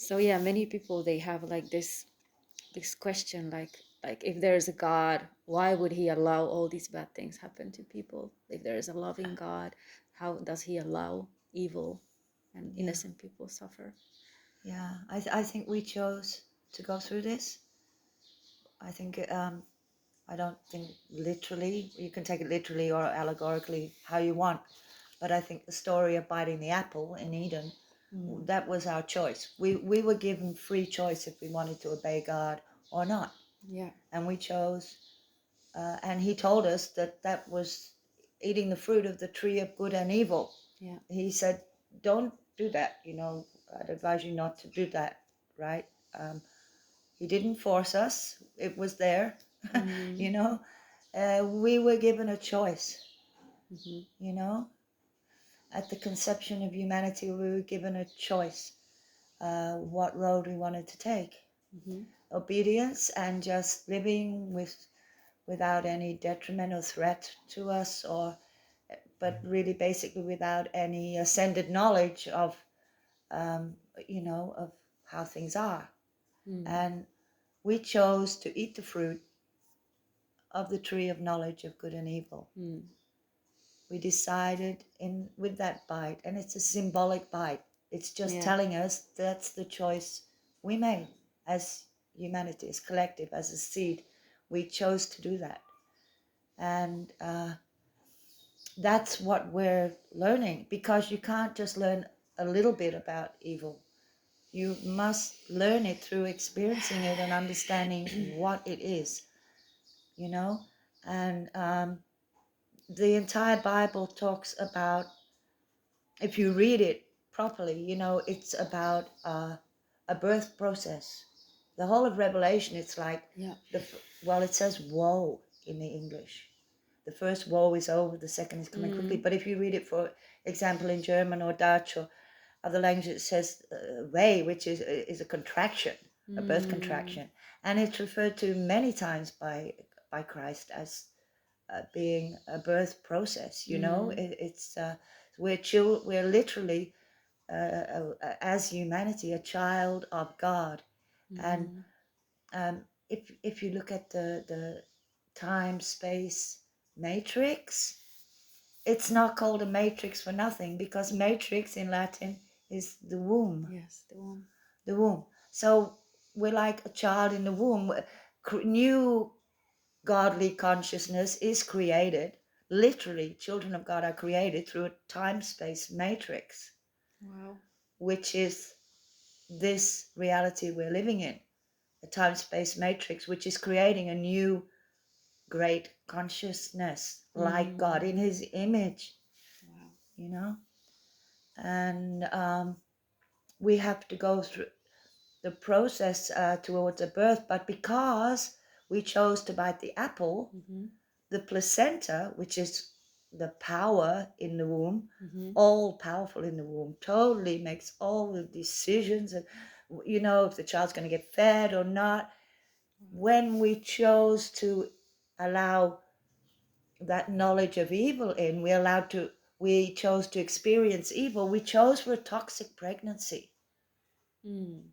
So yeah, many people, they have like this question, like if there is a God, why would he allow all these bad things happen to people? If there is a loving God, how does he allow evil and Yeah, innocent people suffer? yeah. I think we chose to go through this. I think I don't think literally. You can take it literally or allegorically how you want, but I think the story of biting the apple in Eden, Mm. that was our choice. We were given free choice if we wanted to obey God or not, Yeah. and we chose. And He told us that that was eating the fruit of the tree of good and evil. Yeah. He said, "Don't do that. I'd advise you not to do that." Right? Um, he didn't force us. It was there. Mm-hmm. you know, we were given a choice. Mm-hmm. You know, at the conception of humanity, we were given a choice what road we wanted to take. Mm-hmm. Obedience and just living without any detriment or threat to us, but really basically without any ascended knowledge of um, of how things are. Mm. And we chose to eat the fruit of the tree of knowledge of good and evil. Mm. We decided in with that bite, and it's a symbolic bite. It's just Yeah. telling us that's the choice we made as humanity, as collective, as a seed. We chose to do that, and that's what we're learning. Because you can't just learn a little bit about evil. You must learn it through experiencing it and understanding what it is. You know, and the entire Bible talks about, if you read it properly, it's about a birth process. The whole of Revelation, it's like Yeah. well, it says woe in the English. The first woe is over, the second is coming quickly. Mm. But if you read it, for example, in German or Dutch or other languages, it says weh, which is a contraction, a birth Mm. contraction, and it's referred to many times by Christ as being a birth process. Mm. It's we're literally as humanity a child of God, and Mm-hmm. if you look at the time space matrix, it's not called a matrix for nothing, because matrix in Latin is the womb. Yes, the one. The womb. So we're like a child in the womb. New godly consciousness is created. Literally, children of God are created through a time space matrix, Wow. which is this reality we're living in. A time space matrix, which is creating a new great consciousness like God in Mm. His image, Wow. you know? And we have to go through the process towards a birth, but because we chose to bite the apple, Mm-hmm. the placenta, which is the power in the womb, Mm-hmm. all powerful in the womb, totally makes all the decisions, and if the child's going to get fed or not. Wow. When we chose to allow that knowledge of evil in, we chose to experience evil. We chose for a toxic pregnancy. Mm.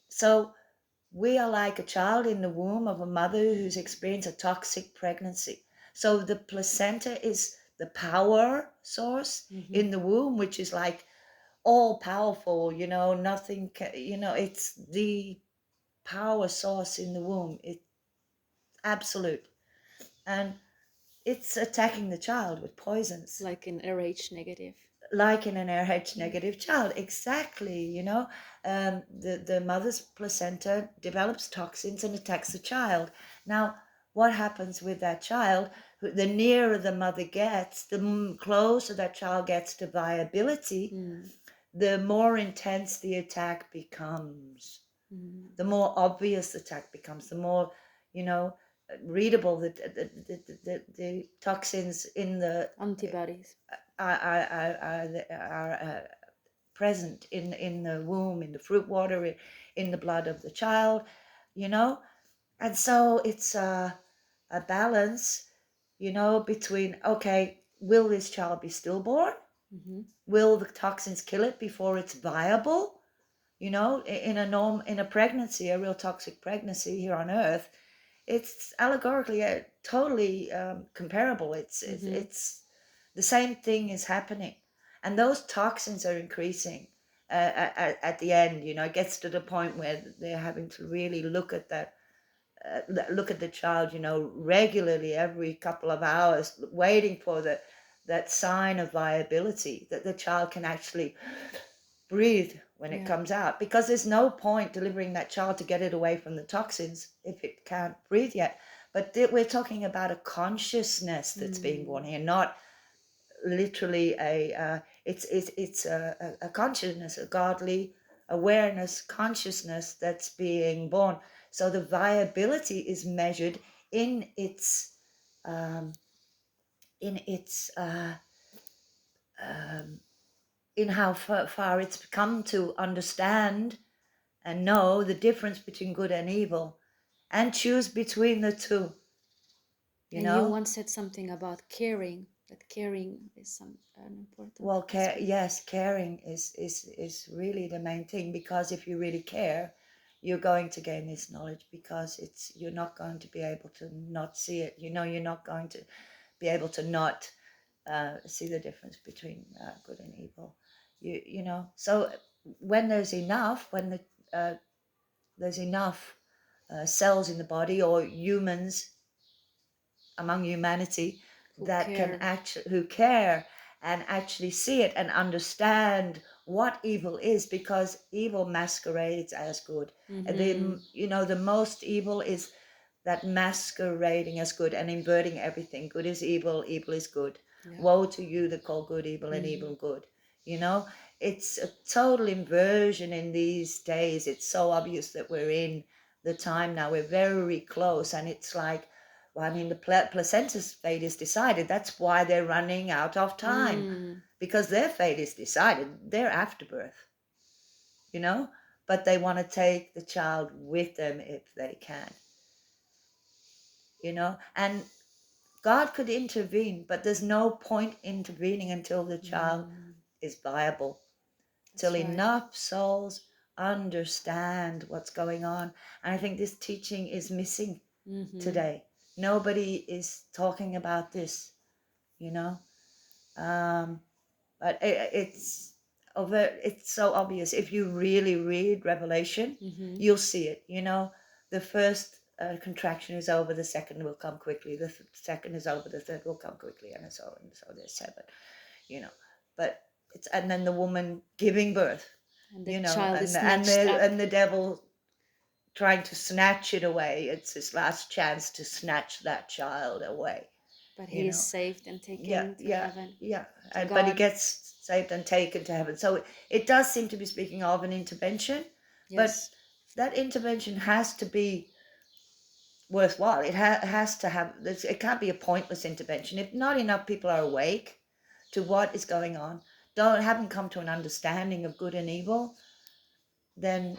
So we are like a child in the womb of a mother who's experienced a toxic pregnancy. So the placenta is the power source Mm-hmm. in the womb, which is like all powerful, nothing can, it's the power source in the womb. It's absolute. And it's attacking the child with poisons, Like in RH negative. like in an RH Mm. negative child. Exactly, the mother's placenta develops toxins and attacks the child. Now, what happens with that child? The nearer the mother gets, the closer that child gets to viability, Mm. the more intense the attack becomes. Mm. The more obvious the attack becomes, the more, you know, readable the toxins in the Antibodies. are present in the womb, in the fruit water, in the blood of the child, you know. And so it's a balance, between, okay, will this child be stillborn? Mm-hmm. Will the toxins kill it before it's viable? You know, in a pregnancy, a real toxic pregnancy here on Earth, it's allegorically totally comparable. It's the same thing is happening, and those toxins are increasing at the end. You know, it gets to the point where they're having to really look at that. Look at the child, you know, regularly every couple of hours, waiting for that sign of viability that the child can actually breathe when it Yeah. comes out, because there's no point delivering that child to get it away from the toxins if it can't breathe yet. But we're talking about a consciousness that's being born here, not literally it's a consciousness, a godly awareness consciousness that's being born. So the viability is measured in its um, in its um, in how far it's come to understand and know the difference between good and evil and choose between the two, you And you know. once said something about caring, that caring is an important Well, aspect. yes, caring is really the main thing, because if you really care, you're going to gain this knowledge, because you're not going to be able to not see it. You know, you're not going to be able to not see the difference between good and evil. You know, so when there's enough, there's enough cells in the body, or humans among humanity, Who that can care. actually, who care and actually see it and understand what evil is, because evil masquerades as good. Mm-hmm. You know, the most evil is that masquerading as good and inverting everything. Good is evil, evil is good. Yeah. Woe to you that call good evil and Mm-hmm. evil good. You know, it's a total inversion in these days. It's so obvious that we're in the time now. We're very close, and it's like, well, I mean, the placenta's fate is decided. That's why they're running out of time, Mm. because their fate is decided. They're afterbirth, you know, but they want to take the child with them if they can, you know. And God could intervene, but there's no point intervening until the child Mm. is viable, till That's right. enough souls understand what's going on. And I think this teaching is missing Mm-hmm. today. Nobody is talking about this, you know. Um, but it's so obvious. If you really read Revelation, Mm-hmm. you'll see it. You know, the first contraction is over, the second will come quickly. The second is over, the third will come quickly, and so there's seven. You know, but it's, and then the woman giving birth. And the You know, child and is snatched up, and the devil trying to snatch it away. It's his last chance to snatch that child away. but You he is know, saved and yeah, taken to yeah, heaven, yeah. to And but he God. gets saved and taken to heaven. So it does seem to be speaking of an intervention, but Yes. that intervention has to be worthwhile. It has to have. It can't be a pointless intervention. If not enough people are awake to what is going on, haven't come to an understanding of good and evil, then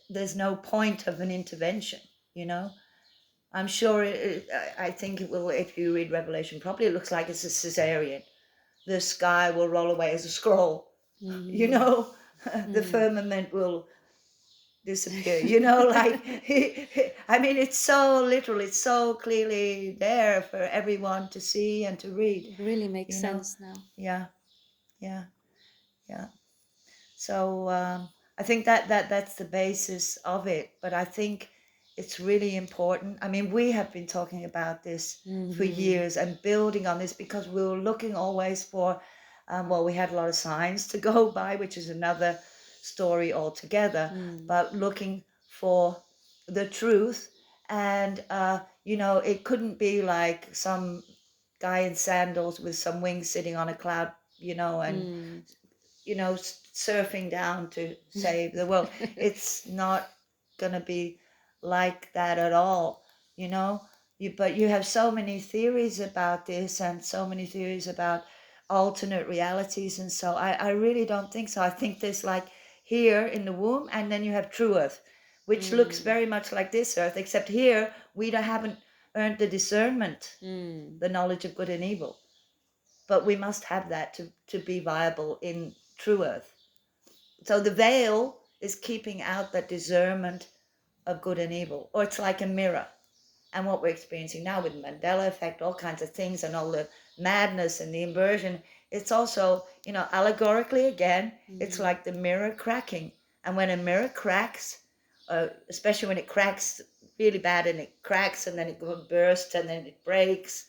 there's no point of an intervention. You know. I'm sure. I think it will. If you read Revelation properly, it looks like it's a cesarean. The sky will roll away as a scroll, you Mm-hmm. know. The Mm. firmament will disappear, you know. Like, I mean, it's so literal, it's so clearly there for everyone to see and to read, It really makes you know. sense now. Yeah, yeah, yeah. So I think that's the basis of it. But I think it's really important. I mean, we have been talking about this for Mm-hmm. years and building on this, because we were looking always for, well, we had a lot of signs to go by, which is another story altogether, Mm. but looking for the truth. And, you know, it couldn't be like some guy in sandals with some wings sitting on a cloud, you know, and Mm. surfing down to save the world. It's not going to be like that at all, you know. But you have so many theories about this, and so many theories about alternate realities, and so I really don't think so. I think there's like here in the womb, and then you have true earth, which looks Mm. very much like this earth, except here we haven't earned the discernment, Mm. the knowledge of good and evil, but we must have that to be viable in true earth. So the veil is keeping out that discernment of good and evil, or it's like a mirror. And what we're experiencing now with Mandela effect, all kinds of things, and all the madness and the inversion, it's also, allegorically again, it's like the mirror cracking. And when a mirror cracks, especially when it cracks really bad, and it cracks and then it bursts and then it breaks,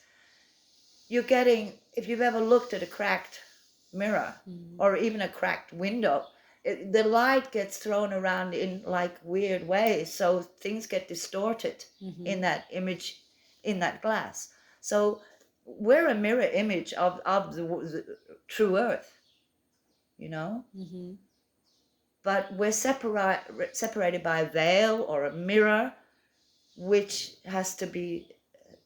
you're getting, if you've ever looked at a cracked mirror or even a cracked window, the light gets thrown around in like weird ways, so things get distorted in that image, in that glass. So we're a mirror image of the true earth, you know. But we're separated by a veil or a mirror, which has to be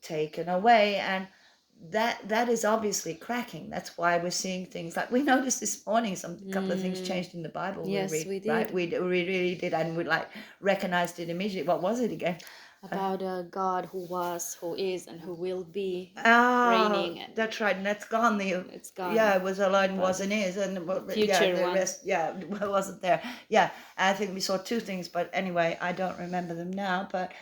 taken away. And that is obviously cracking. That's why we're seeing things like we noticed this morning. A couple of things changed in the Bible. Yes, we did. Right? We really did, and we like recognized it immediately. What was it again? About a God who was, who is, and who will be reigning. reigning. That's right, and that's gone. It's gone. Yeah, it was alone, wasn't is, and Future the one. rest, wasn't there. Yeah, I think we saw two things, but anyway, I don't remember them now. But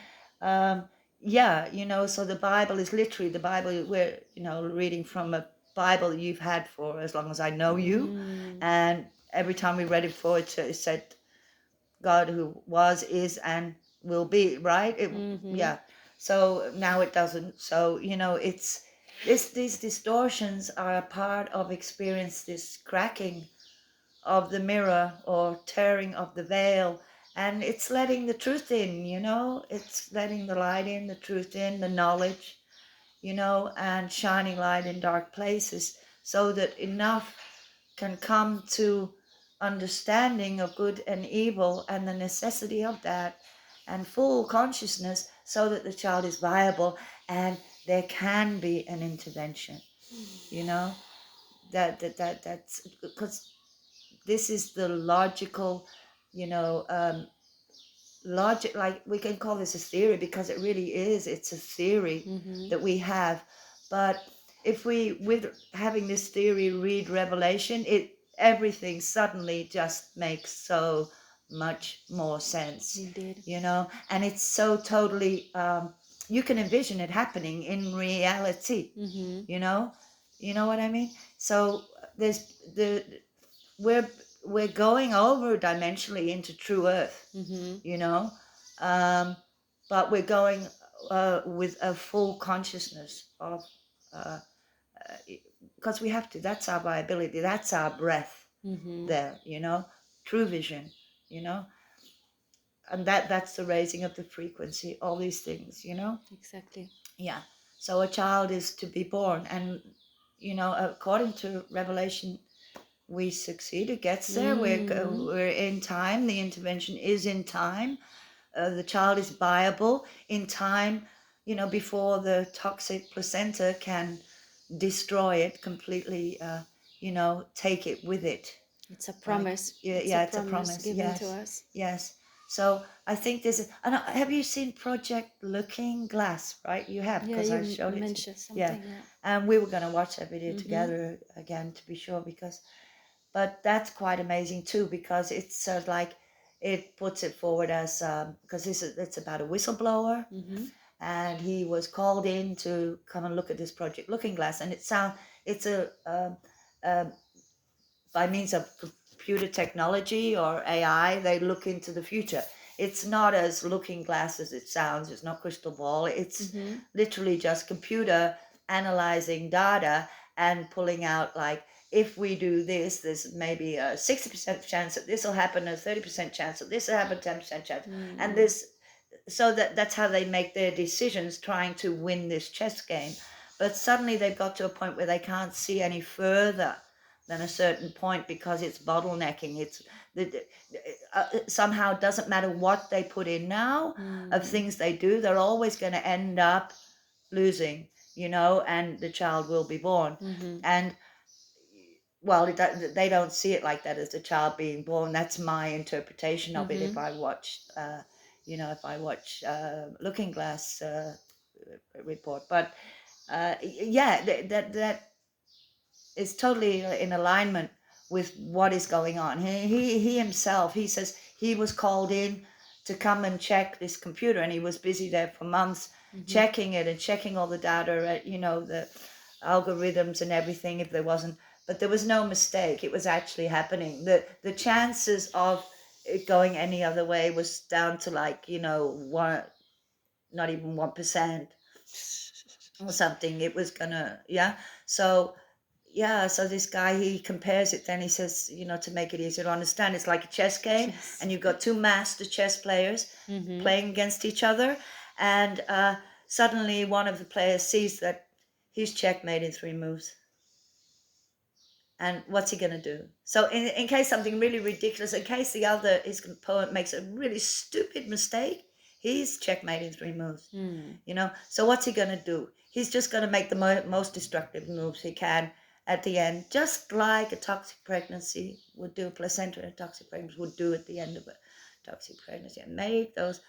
so the Bible is literally the Bible. We're reading from a Bible you've had for as long as I know you, and every time we read it for it said God who was, is, and will be, right? Yeah. So now it doesn't. So it's these distortions are a part of experience, this cracking of the mirror or tearing of the veil, and it's letting the truth in. It's letting the light in, the truth in, the knowledge, and shining light in dark places, so that enough can come to understanding of good and evil and the necessity of that, and full consciousness, so that the child is viable and there can be an intervention. That's because this is the logical, logic, like we can call this a theory because it really is. It's a theory that we have. But if we, with having this theory, read Revelation, everything suddenly just makes so much more sense. Indeed. And it's so totally, you can envision it happening in reality. You know what I mean? So we're going over dimensionally into true earth. But we're going with a full consciousness of, because we have to. That's our viability. That's our breath. There, true vision, and that's the raising of the frequency. All these things, Exactly. Yeah. So a child is to be born, and according to Revelation, we succeed. It gets there. We're in time. The intervention is in time. The child is viable in time, before the toxic placenta can destroy it completely, take it with it. It's a promise. It's a promise given yes. to us. Yes. So I think this is. And have you seen Project Looking Glass? Right, you have, because I showed it. Mentioned something. Yeah, and we were going to watch that video together again to be sure, but that's quite amazing too, because it's like it puts it forward as because it's about a whistleblower, and he was called in to come and look at this Project Looking Glass, and it's by means of computer technology or AI, they look into the future. It's not as looking glass as it sounds. It's not crystal ball. It's literally just computer analyzing data and pulling out, like, if we do this, there's maybe a 60% chance that this will happen, a 30% chance that this will happen, 10% chance. And this, so that's how they make their decisions, trying to win this chess game. But suddenly they've got to a point where they can't see any further than a certain point, because it's bottlenecking. It's somehow it doesn't matter what they put in now of things they do, they're always going to end up losing, and the child will be born. And well, they don't see it like that, as the child being born. That's my interpretation of it. If I watch, Looking Glass report, but that is totally in alignment with what is going on. He himself, he says he was called in to come and check this computer, and he was busy there for months checking it and checking all the data, you know, the algorithms and everything, if there wasn't, but there was no mistake. It was actually happening. The chances of it going any other way was down to, like, you know, one, not even 1% or something. It was gonna, yeah. So yeah, so this guy, he compares it, then he says, you know, to make it easier to understand, it's like a chess game. Chess. And you've got two master chess players Mm-hmm. playing against each other, and suddenly one of the players sees that he's checkmate in 3 moves. And what's he going to do? So in case something really ridiculous, in case the other, his opponent, makes a really stupid mistake, he's checkmate in 3 moves. You know, so what's he going to do? He's just going to make the most destructive moves he can at the end, just like a toxic pregnancy would do, placenta and a toxic pregnancy would do at the end of a toxic pregnancy, and make those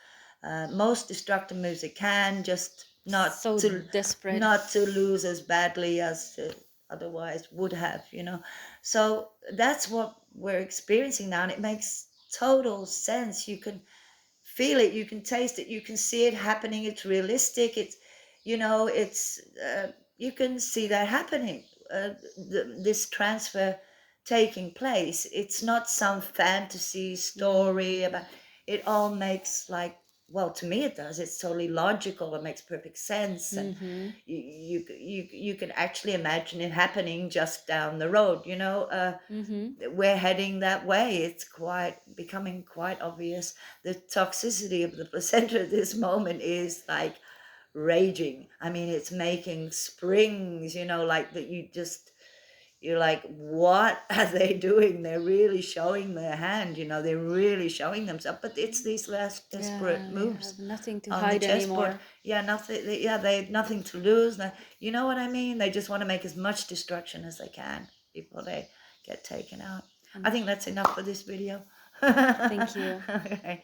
most destructive moves he can, just not So to desperate. not to lose as badly as otherwise would have, you know. So that's what we're experiencing now, and it makes total sense. You can feel it, you can taste it, you can see it happening. It's realistic. It's, you know, it's you can see that happening. This transfer taking place. It's not some fantasy story about. It all makes, like, well, to me it does. It's totally logical. It makes perfect sense, and you can actually imagine it happening just down the road. You know, we're heading that way. It's quite becoming quite obvious. The toxicity of the placenta at this moment is like raging. I mean, it's making springs, you know, like that. You're like, what are they doing? They're really showing their hand, you know, they're really showing themselves. But it's these last desperate Yeah, they moves have nothing to on the hide chessboard. anymore. Yeah, nothing. Yeah, they have nothing to lose. You know what I mean? They just want to make as much destruction as they can before they get taken out. I think that's enough for this video. Thank you. Okay.